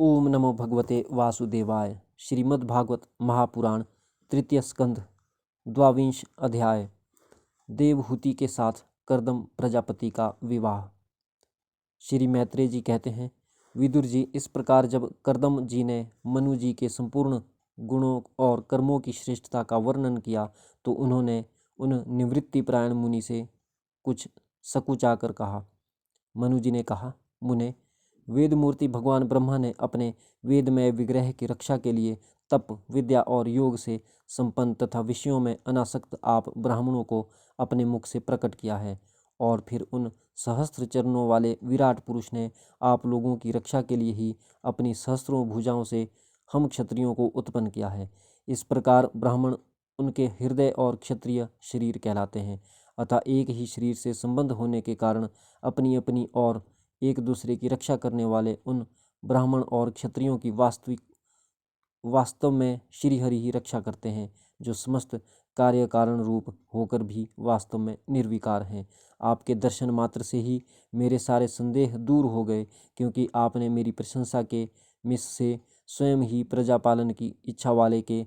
ओम नमो भगवते वासुदेवाय। श्रीमद्भागवत महापुराण तृतीय स्कंध द्वाविंश अध्याय। देवहूति के साथ कर्दम प्रजापति का विवाह। श्री मैत्रेय जी कहते हैं, विदुर जी, इस प्रकार जब कर्दम जी ने मनु जी के संपूर्ण गुणों और कर्मों की श्रेष्ठता का वर्णन किया तो उन्होंने उन निवृत्तिपरायण मुनि से कुछ सकुचाकर कहा। मनु जी ने कहा, मुने, वेदमूर्ति भगवान ब्रह्मा ने अपने वेदमय विग्रह की रक्षा के लिए तप, विद्या और योग से संपन्न तथा विषयों में अनासक्त आप ब्राह्मणों को अपने मुख से प्रकट किया है, और फिर उन सहस्त्र चरणों वाले विराट पुरुष ने आप लोगों की रक्षा के लिए ही अपनी सहस्त्रों भुजाओं से हम क्षत्रियों को उत्पन्न किया है। इस प्रकार ब्राह्मण उनके हृदय और क्षत्रिय शरीर कहलाते हैं। अतः एक ही शरीर से संबंध होने के कारण अपनी अपनी और एक दूसरे की रक्षा करने वाले उन ब्राह्मण और क्षत्रियों की वास्तव में श्रीहरि ही रक्षा करते हैं, जो समस्त कार्य कारण रूप होकर भी वास्तव में निर्विकार हैं। आपके दर्शन मात्र से ही मेरे सारे संदेह दूर हो गए, क्योंकि आपने मेरी प्रशंसा के मिस से स्वयं ही प्रजापालन की इच्छा वाले के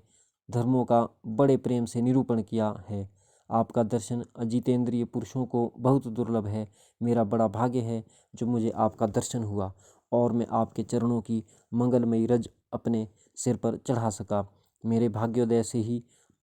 धर्मों का बड़े प्रेम से निरूपण किया है। आपका दर्शन अजितेंद्रिय पुरुषों को बहुत दुर्लभ है। मेरा बड़ा भाग्य है जो मुझे आपका दर्शन हुआ और मैं आपके चरणों की मंगलमयी रज अपने सिर पर चढ़ा सका। मेरे भाग्योदय से ही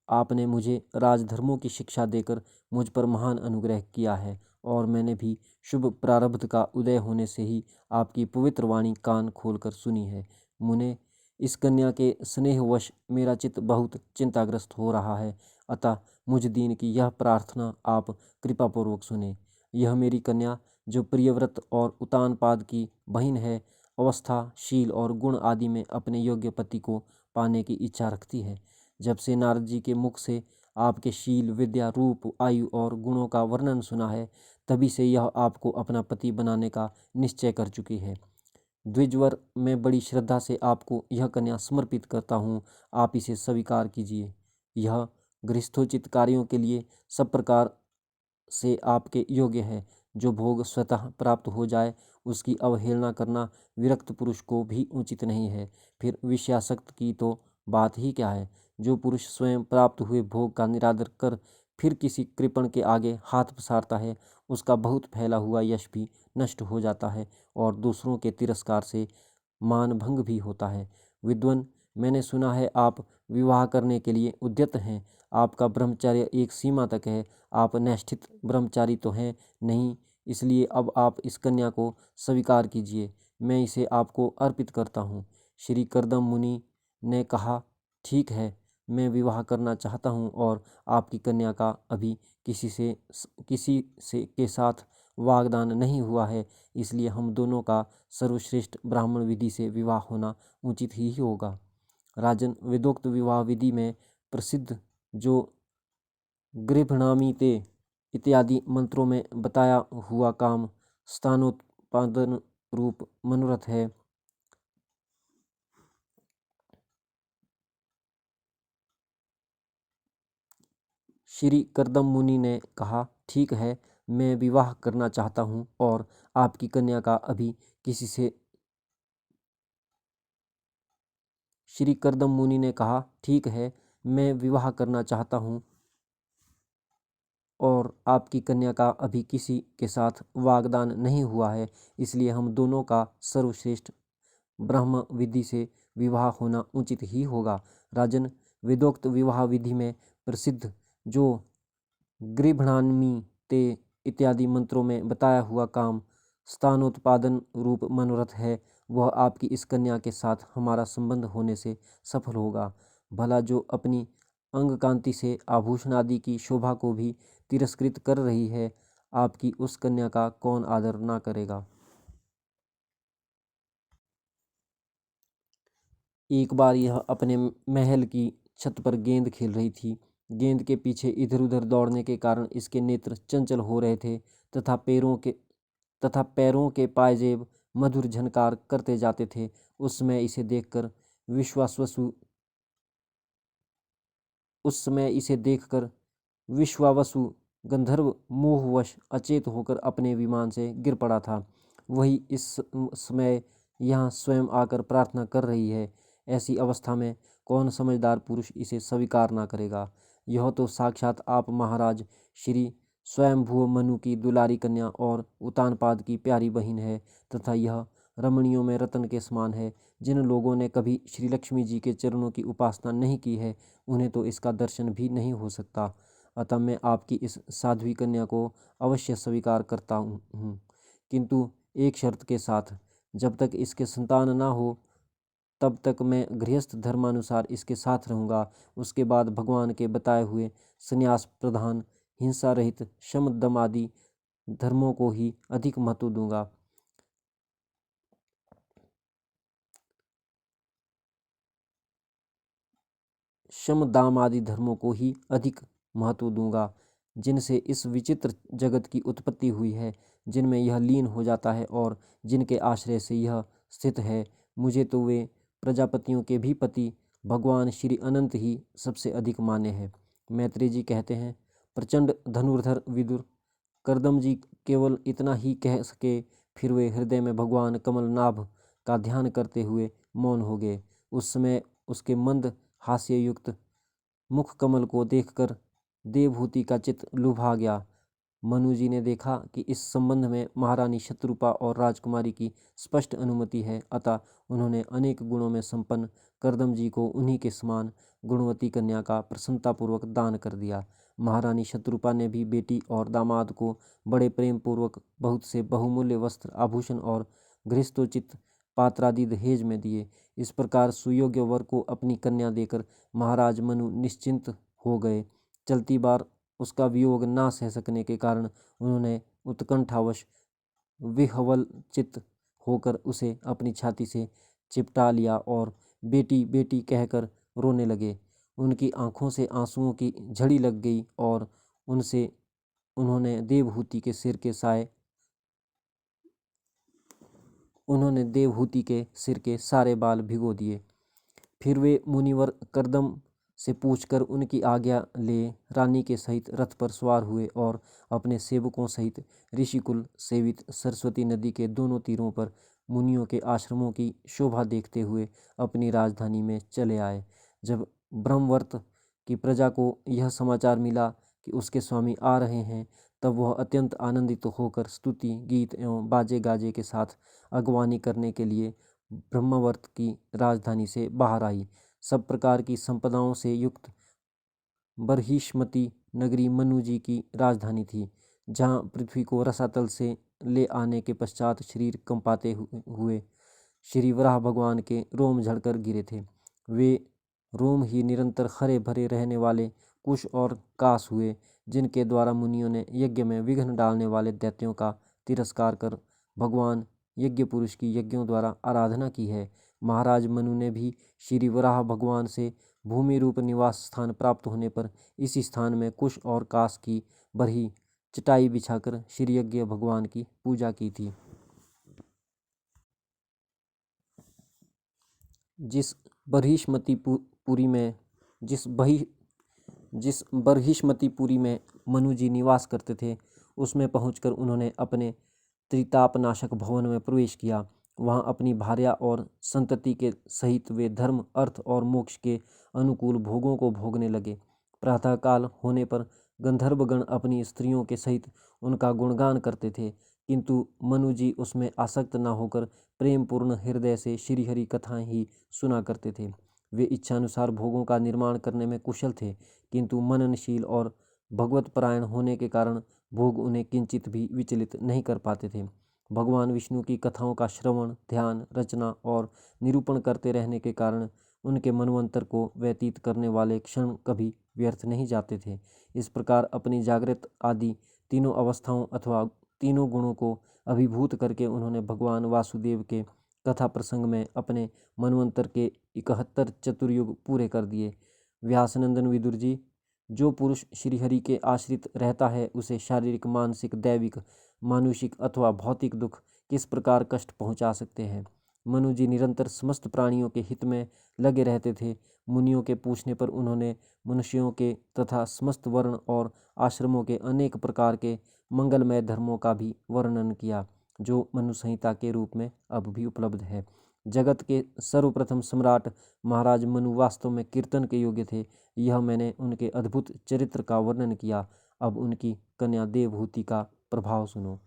आपने मुझे राजधर्मों की शिक्षा देकर मुझ पर महान अनुग्रह किया है, और मैंने भी शुभ प्रारब्ध का उदय होने से ही आपकी पवित्र वाणी कान खोलकर सुनी है। मुने, इस कन्या के स्नेहवश मेरा चित्त बहुत चिंताग्रस्त हो रहा है, अतः मुझ दीन की यह प्रार्थना आप कृपापूर्वक सुने। यह मेरी कन्या, जो प्रियव्रत और उतानपाद की बहन है, अवस्था, शील और गुण आदि में अपने योग्य पति को पाने की इच्छा रखती है। जब से नारद जी के मुख से आपके शील, विद्या, रूप, आयु और गुणों का वर्णन सुना है, तभी से यह आपको अपना पति बनाने का निश्चय कर चुकी है। द्विजवर, मैं बड़ी श्रद्धा से आपको यह कन्या समर्पित करता हूँ, आप इसे स्वीकार कीजिए। यह गृहस्थोचित कार्यों के लिए सब प्रकार से आपके योग्य है। जो भोग स्वतः प्राप्त हो जाए उसकी अवहेलना करना विरक्त पुरुष को भी उचित नहीं है। फिर विषयासक्त की तो बात ही क्या है। जो पुरुष स्वयं प्राप्त हुए भोग का निरादर कर फिर किसी कृपण के आगे हाथ पसारता है, उसका बहुत फैला हुआ यश भी नष्ट हो जाता है और दूसरों के तिरस्कार से मान भंग भी होता है। विद्वन, मैंने सुना है आप विवाह करने के लिए उद्यत हैं। आपका ब्रह्मचर्य एक सीमा तक है। आप निष्ठित ब्रह्मचारी तो हैं नहीं, इसलिए अब आप इस कन्या को स्वीकार कीजिए। मैं इसे आपको अर्पित करता हूँ। श्री कर्दम मुनि ने कहा, ठीक है, मैं विवाह करना चाहता हूँ और आपकी कन्या का अभी किसी से के साथ वागदान नहीं हुआ है, इसलिए हम दोनों का सर्वश्रेष्ठ ब्राह्मण विधि से विवाह होना उचित ही होगा। राजन, वेदोक्त विवाह विधि में प्रसिद्ध जो गृभणामि ते इत्यादि मंत्रों में बताया हुआ काम स्थानोत्पादन रूप मनोरथ है। श्री कर्दम मुनि ने कहा, ठीक है, मैं विवाह करना चाहता हूँ और आपकी कन्या का अभी किसी से श्री कर्दम मुनि ने कहा, ठीक है, मैं विवाह करना चाहता हूँ और आपकी कन्या का अभी किसी के साथ वागदान नहीं हुआ है, इसलिए हम दोनों का सर्वश्रेष्ठ ब्रह्म विधि से विवाह होना उचित ही होगा। राजन, वेदोक्त विवाह विधि में प्रसिद्ध जो गृभणामि ते इत्यादि मंत्रों में बताया हुआ काम स्थानोत्पादन रूप मनोरथ है, वह आपकी इस कन्या के साथ हमारा संबंध होने से सफल होगा। भला जो अपनी अंग कांति से आभूषण आदि की शोभा को भी तिरस्कृत कर रही है, आपकी उस कन्या का कौन आदर ना करेगा। एक बार यह अपने महल की छत पर गेंद खेल रही थी। गेंद के पीछे इधर उधर दौड़ने के कारण इसके नेत्र चंचल हो रहे थे तथा पैरों के पायजेब मधुर झनकार करते जाते थे। उस समय इसे देखकर विश्वावसु गंधर्व मोहवश अचेत होकर अपने विमान से गिर पड़ा था। वही इस समय यहाँ स्वयं आकर प्रार्थना कर रही है। ऐसी अवस्था में कौन समझदार पुरुष इसे स्वीकार ना करेगा। यह तो साक्षात आप महाराज श्री स्वयंभू मनु की दुलारी कन्या और उतानपाद की प्यारी बहन है, तथा यह रमणियों में रतन के समान है। जिन लोगों ने कभी श्री लक्ष्मी जी के चरणों की उपासना नहीं की है, उन्हें तो इसका दर्शन भी नहीं हो सकता। अतः मैं आपकी इस साध्वी कन्या को अवश्य स्वीकार करता हूँ, किंतु एक शर्त के साथ। जब तक इसके संतान ना हो तब तक मैं गृहस्थ धर्मानुसार इसके साथ रहूँगा। उसके बाद भगवान के बताए हुए संन्यास प्रधान, हिंसा रहित शम दम आदि धर्मों को ही अधिक महत्व दूंगा। शम दाम आदि धर्मों को ही अधिक महत्व दूंगा, जिनसे इस विचित्र जगत की उत्पत्ति हुई है, जिनमें यह लीन हो जाता है और जिनके आश्रय से यह स्थित है। मुझे तो वे प्रजापतियों के भी पति भगवान श्री अनंत ही सबसे अधिक मान्य है। मैत्री जी कहते हैं, प्रचंड धनुर्धर विदुर करदम जी केवल इतना ही कह सके, फिर वे हृदय में भगवान कमलनाभ का ध्यान करते हुए मौन हो गए। उस समय उसके मंद हास्ययुक्त मुख कमल को देखकर देवहूति का चित्त लुभा गया। मनु जी ने देखा कि इस संबंध में महारानी शत्रुपा और राजकुमारी की स्पष्ट अनुमति है, अतः उन्होंने अनेक गुणों में संपन्न करदम जी को उन्हीं के समान गुणवती कन्या का प्रसन्नतापूर्वक दान कर दिया। महारानी शत्रुपा ने भी बेटी और दामाद को बड़े प्रेम पूर्वक बहुत से बहुमूल्य वस्त्र, आभूषण और गृहस्थोचित पात्रादि दहेज में दिए। इस प्रकार सुयोग्य वर को अपनी कन्या देकर महाराज मनु निश्चिंत हो गए। चलती बार उसका वियोग ना सह सकने के कारण उन्होंने उत्कंठावश विह्वल चित्त होकर उसे अपनी छाती से चिपटा लिया और बेटी बेटी कहकर रोने लगे। उनकी आंखों से आंसुओं की झड़ी लग गई और उन्होंने देवहूति के सिर के सारे बाल भिगो दिए। फिर वे मुनिवर करदम से पूछकर उनकी आज्ञा ले रानी के सहित रथ पर सवार हुए और अपने सेवकों सहित ऋषिकुल सेवित सरस्वती नदी के दोनों तीरों पर मुनियों के आश्रमों की शोभा देखते हुए अपनी राजधानी में चले आए। जब ब्रह्मवर्त की प्रजा को यह समाचार मिला कि उसके स्वामी आ रहे हैं, तब वह अत्यंत आनंदित होकर स्तुति गीत एवं बाजे गाजे के साथ अगवानी करने के लिए ब्रह्मवर्त की राजधानी से बाहर आई। सब प्रकार की संपदाओं से युक्त बर्हिष्मती नगरी मनु जी की राजधानी थी, जहाँ पृथ्वी को रसातल से ले आने के पश्चात शरीर कंपाते हुए श्री वराह भगवान के रोम झड़कर गिरे थे। वे रोम ही निरंतर हरे भरे रहने वाले कुश और कास हुए, जिनके द्वारा मुनियों ने यज्ञ में विघ्न डालने वाले दैत्यों का तिरस्कार कर भगवान यज्ञ पुरुष की यज्ञों द्वारा आराधना की है। महाराज मनु ने भी श्री वराह भगवान से भूमि रूप निवास स्थान प्राप्त होने पर इस स्थान में कुश और कास की बरही चटाई बिछाकर श्री यज्ञ भगवान की पूजा की थी। जिस बर्हिष्मतीपुरी में मनु जी निवास करते थे, उसमें पहुंचकर उन्होंने अपने त्रितापनाशक भवन में प्रवेश किया। वहां अपनी भार्या और संतति के सहित वे धर्म, अर्थ और मोक्ष के अनुकूल भोगों को भोगने लगे। प्रातःकाल होने पर गंधर्वगण अपनी स्त्रियों के सहित उनका गुणगान करते थे, किंतु मनु जी उसमें आसक्त न होकर प्रेम पूर्ण हृदय से श्रीहरि कथाएं ही सुना करते थे। वे इच्छानुसार भोगों का निर्माण करने में कुशल थे, किंतु मननशील और भगवत परायण होने के कारण भोग उन्हें किंचित भी विचलित नहीं कर पाते थे। भगवान विष्णु की कथाओं का श्रवण, ध्यान, रचना और निरूपण करते रहने के कारण उनके मनवंतर को व्यतीत करने वाले क्षण कभी व्यर्थ नहीं जाते थे। इस प्रकार अपनी जागृत आदि तीनों अवस्थाओं अथवा तीनों गुणों को अभिभूत करके उन्होंने भगवान वासुदेव के कथा प्रसंग में अपने मनवंतर के 71 चतुर्युग पूरे कर दिए। व्यासनंदन विदुर जी, जो पुरुष श्रीहरि के आश्रित रहता है, उसे शारीरिक, मानसिक, दैविक, मानुषिक अथवा भौतिक दुख किस प्रकार कष्ट पहुंचा सकते हैं। मनु जी निरंतर समस्त प्राणियों के हित में लगे रहते थे। मुनियों के पूछने पर उन्होंने मनुष्यों के तथा समस्त वर्ण और आश्रमों के अनेक प्रकार के मंगलमय धर्मों का भी वर्णन किया। जो मनु संहिता के रूप में अब भी उपलब्ध है। जगत के सर्वप्रथम सम्राट महाराज मनु वास्तव में कीर्तन के योग्य थे। यह मैंने उनके अद्भुत चरित्र का वर्णन किया। अब उनकी कन्या देवहूति का प्रभाव सुनो।